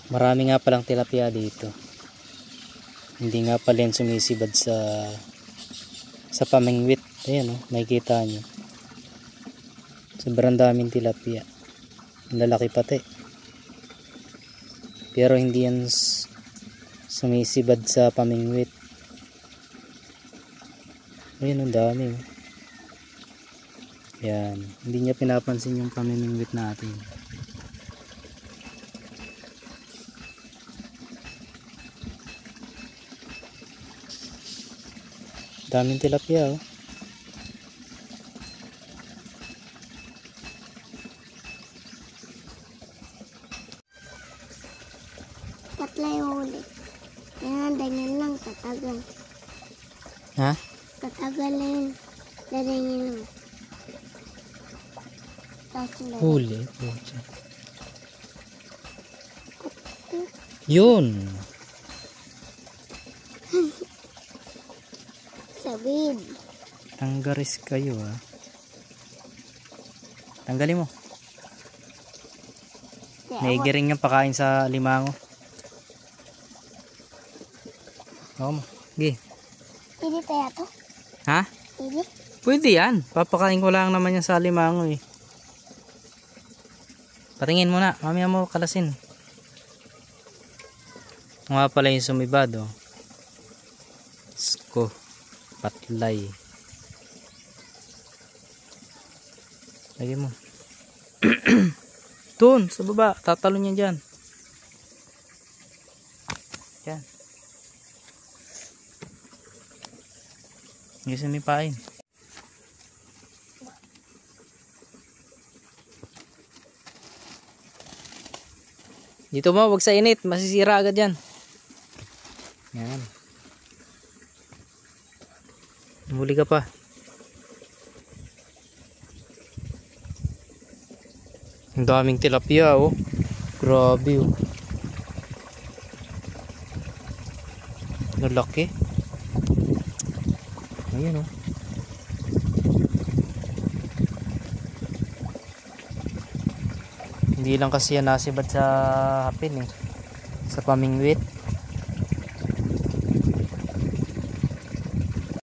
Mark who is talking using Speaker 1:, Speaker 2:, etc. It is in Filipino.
Speaker 1: Marami nga palang tilapia dito. Hindi nga pala yan sumisibad sa pamingwit. Ayan oh, makikita nyo. Sobrang daming tilapia. Lalaki pati. Pero hindi yan sumisibad sa pamingwit. Ayan, ang dami oh. Yan, hindi niya pinapansin yung pamimingwit natin. Daming tilapia oh.
Speaker 2: Tatlo yung huli. Yan, ganyan lang, tatagal.
Speaker 1: Ha?
Speaker 2: Tatagal na yun. Ganyan lang.
Speaker 1: Huli. Yun.
Speaker 2: Sabid.
Speaker 1: Tanggaris kayo ah. Tanggalin mo. Naigiring yung pakain sa limango. Oo mo. Sige.
Speaker 2: Pwede kaya to?
Speaker 1: Ha?
Speaker 2: Pwede?
Speaker 1: Pwede yan. Papakain ko lang naman yan sa limango eh. Patingin mo na. Mamaya mo kalasin. Nga pala yung sumibad oh. Sko. Patlay. Lagyan mo. Doon sa baba. Tatalon yan dyan. Yan. Hindi sa may pain. Dito mo, wag sa init. Masisira agad yan. Yan. Muli ka pa. Ang daming tilapia oh. Grabe oh. Lalaki. Ayun oh. Hindi lang kasi yan nasibad sa hapin eh. Sa pamingwit.